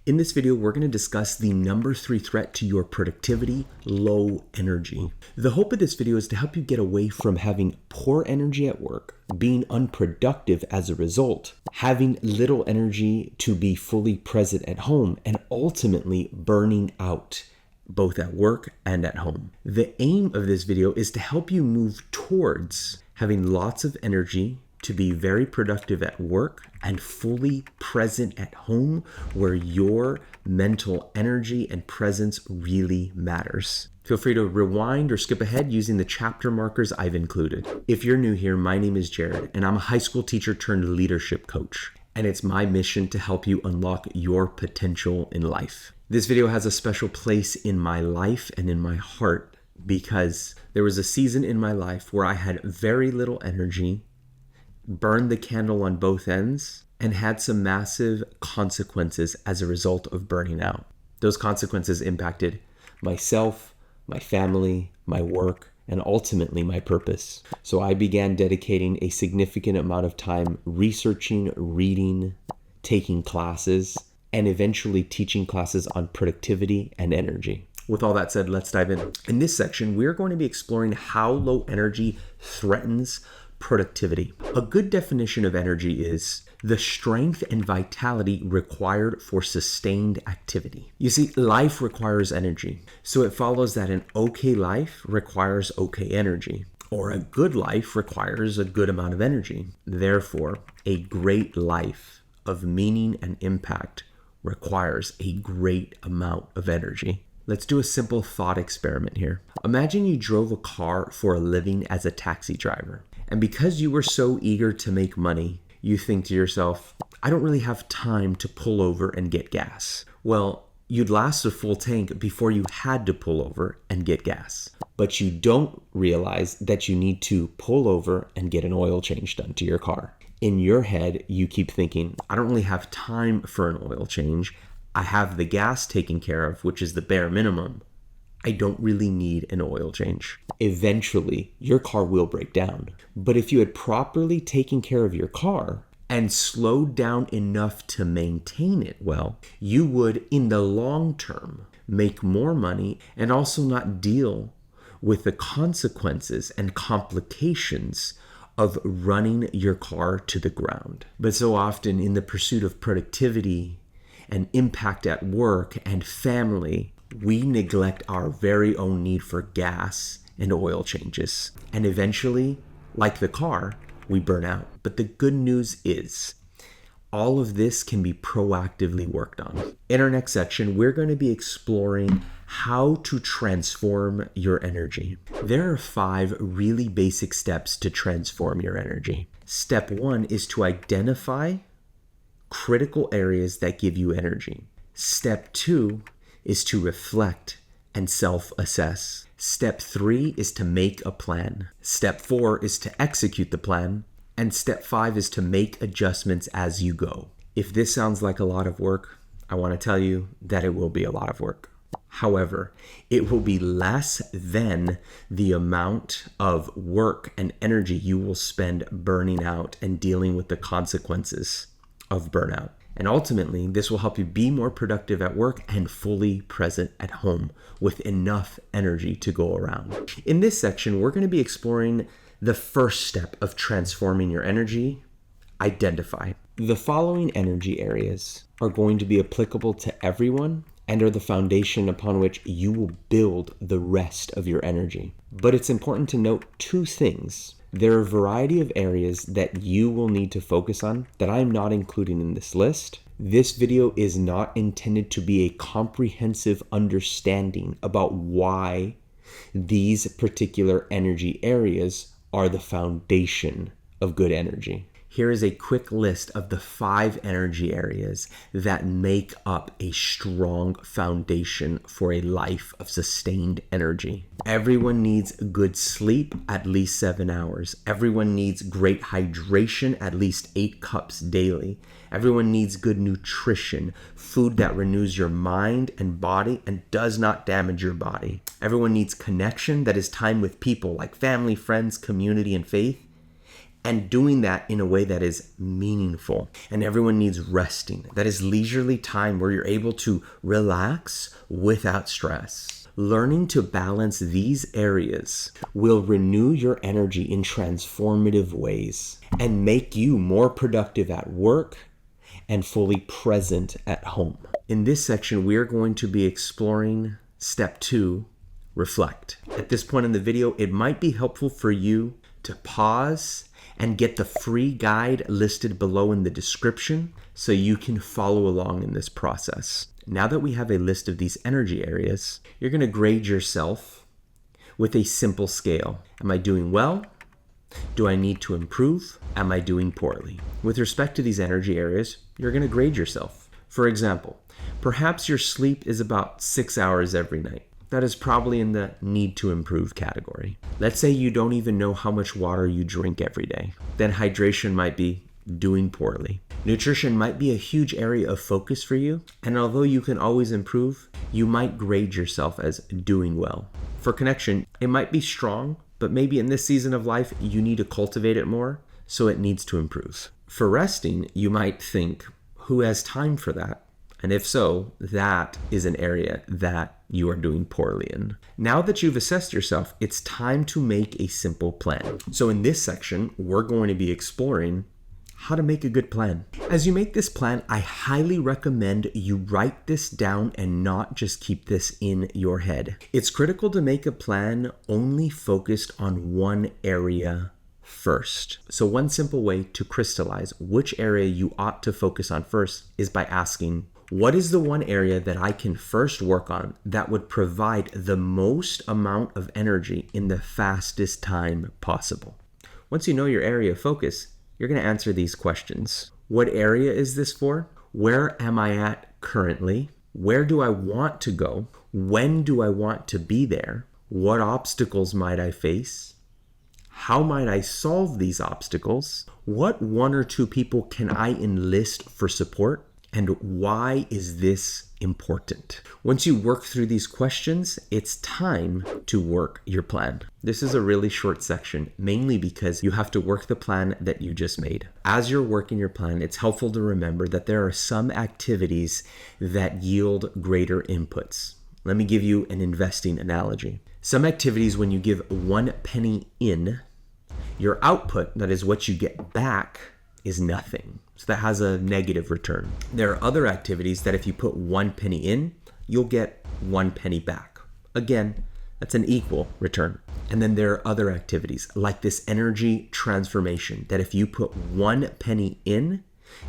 In this video, we're going to discuss the number 3 threat to your productivity: low energy. The hope of this video is to help you get away from having poor energy at work, being unproductive as a result, having little energy to be fully present at home, and ultimately burning out both at work and at home. The aim of this video is to help you move towards having lots of energy to be very productive at work and fully present at home, where your mental energy and presence really matters. Feel free to rewind or skip ahead using the chapter markers I've included. If you're new here, my name is Jared, and I'm a high school teacher turned leadership coach, and it's my mission to help you unlock your potential in life. This video has a special place in my life and in my heart because there was a season in my life where I had very little energy, burned the candle on both ends, and had some massive consequences as a result of burning out. Those consequences impacted myself, my family, my work, and ultimately my purpose. So I began dedicating a significant amount of time researching, reading, taking classes, and eventually teaching classes on productivity and energy. With all that said, let's dive in. In this section, we're going to be exploring how low energy threatens productivity. A good definition of energy is the strength and vitality required for sustained activity. You see, life requires energy, so it follows that an okay life requires okay energy, or a good life requires a good amount of energy. Therefore, a great life of meaning and impact requires a great amount of energy. Let's do a simple thought experiment here. Imagine you drove a car for a living as a taxi driver. And because you were so eager to make money, you think to yourself, I don't really have time to pull over and get gas. Well, you'd last a full tank before you had to pull over and get gas. But you don't realize that you need to pull over and get an oil change done to your car. In your head, you keep thinking, I don't really have time for an oil change. I have the gas taken care of, which is the bare minimum. I don't really need an oil change. Eventually, your car will break down. But if you had properly taken care of your car and slowed down enough to maintain it well, you would, in the long term, make more money and also not deal with the consequences and complications of running your car to the ground. But so often, in the pursuit of productivity and impact at work and family, we neglect our very own need for gas and oil changes. And eventually, like the car, we burn out. But the good news is, all of this can be proactively worked on. In our next section, we're going to be exploring how to transform your energy. There are 5 really basic steps to transform your energy. Step 1 is to identify critical areas that give you energy. Step 2 is to reflect and self-assess. Step 3 is to make a plan. Step 4 is to execute the plan. And step 5 is to make adjustments as you go. If this sounds like a lot of work, I want to tell you that it will be a lot of work. However, it will be less than the amount of work and energy you will spend burning out and dealing with the consequences of burnout. And ultimately, this will help you be more productive at work and fully present at home with enough energy to go around. In this section, we're going to be exploring the first step of transforming your energy: identify. The following energy areas are going to be applicable to everyone and are the foundation upon which you will build the rest of your energy. But it's important to note 2 things. There are a variety of areas that you will need to focus on that I'm not including in this list. This video is not intended to be a comprehensive understanding about why these particular energy areas are the foundation of good energy. Here is a quick list of the 5 energy areas that make up a strong foundation for a life of sustained energy. Everyone needs good sleep, at least 7 hours. Everyone needs great hydration, at least 8 cups daily. Everyone needs good nutrition, food that renews your mind and body and does not damage your body. Everyone needs connection, that is time with people like family, friends, community, and faith. and doing that in a way that is meaningful. And everyone needs resting. That is leisurely time where you're able to relax without stress. Learning to balance these areas will renew your energy in transformative ways and make you more productive at work and fully present at home. In this section, we are going to be exploring step 2, reflect. At this point in the video, it might be helpful for you to pause and get the free guide listed below in the description so you can follow along in this process. Now that we have a list of these energy areas, you're going to grade yourself with a simple scale. Am I doing well? Do I need to improve? Am I doing poorly? With respect to these energy areas, you're going to grade yourself. For example, perhaps your sleep is about 6 hours every night. That is probably in the need to improve category. Let's say you don't even know how much water you drink every day. Then hydration might be doing poorly. Nutrition might be a huge area of focus for you, and although you can always improve, you might grade yourself as doing well. For connection, it might be strong, but maybe in this season of life, you need to cultivate it more, so it needs to improve. For resting, you might think, who has time for that? And if so, that is an area that you are doing poorly in. Now that you've assessed yourself, it's time to make a simple plan. So in this section, we're going to be exploring how to make a good plan. As you make this plan, I highly recommend you write this down and not just keep this in your head. It's critical to make a plan only focused on one area first. So one simple way to crystallize which area you ought to focus on first is by asking, what is the one area that I can first work on that would provide the most amount of energy in the fastest time possible? Once you know your area of focus, you're going to answer these questions. What area is this for? Where am I at currently? Where do I want to go? When do I want to be there? What obstacles might I face? How might I solve these obstacles? What 1 or 2 people can I enlist for support? And why is this important? Once you work through these questions, it's time to work your plan. This is a really short section, mainly because you have to work the plan that you just made. As you're working your plan, it's helpful to remember that there are some activities that yield greater inputs. Let me give you an investing analogy. Some activities, when you give 1 penny in, your output, that is what you get back, is nothing. So that has a negative return. There are other activities that if you put 1 penny in, you'll get 1 penny back. Again, that's an equal return. And then there are other activities like this energy transformation that if you put 1 penny in,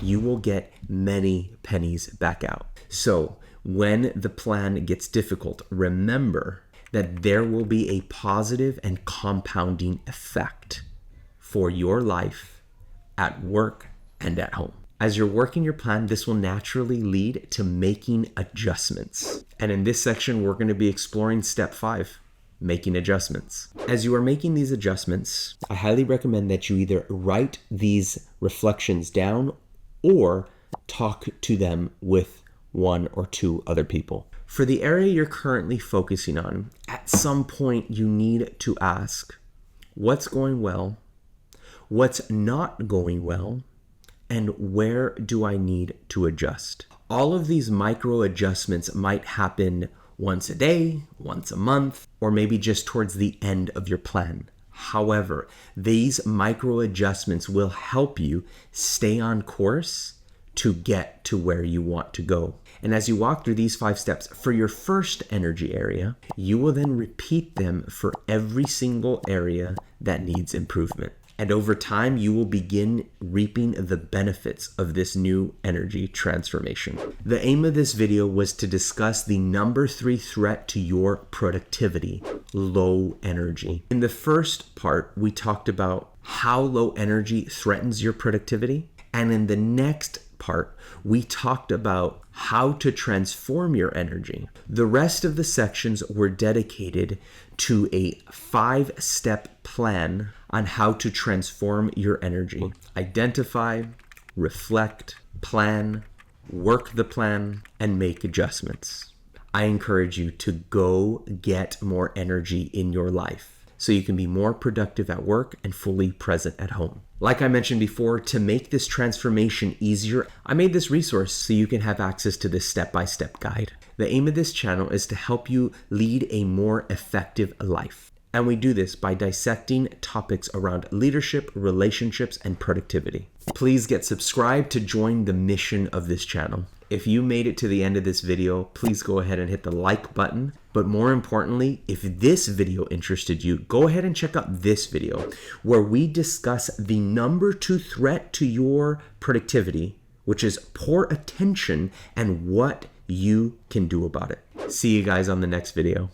you will get many pennies back out. So when the plan gets difficult, remember that there will be a positive and compounding effect for your life at work and at home. As you're working your plan, this will naturally lead to making adjustments. And in this section, we're going to be exploring step 5, making adjustments. As you are making these adjustments, I highly recommend that you either write these reflections down or talk to them with 1 or 2 other people. For the area you're currently focusing on, at some point you need to ask, what's going well? What's not going well? And where do I need to adjust? All of these micro adjustments might happen once a day, once a month, or maybe just towards the end of your plan. However, these micro adjustments will help you stay on course to get to where you want to go. And as you walk through these 5 steps for your first energy area, you will then repeat them for every single area that needs improvement. And over time, you will begin reaping the benefits of this new energy transformation. The aim of this video was to discuss the number 3 threat to your productivity, low energy. In the first part, we talked about how low energy threatens your productivity. And in the next part, we talked about how to transform your energy. The rest of the sections were dedicated to a 5-step plan on how to transform your energy. Identify, reflect, plan, work the plan, and make adjustments. I encourage you to go get more energy in your life so you can be more productive at work and fully present at home. Like I mentioned before, to make this transformation easier, I made this resource so you can have access to this step-by-step guide. The aim of this channel is to help you lead a more effective life. And we do this by dissecting topics around leadership, relationships, and productivity. Please get subscribed to join the mission of this channel. If you made it to the end of this video, please go ahead and hit the like button. But more importantly, if this video interested you, go ahead and check out this video where we discuss the number 2 threat to your productivity, which is poor attention, and what you can do about it. See you guys on the next video.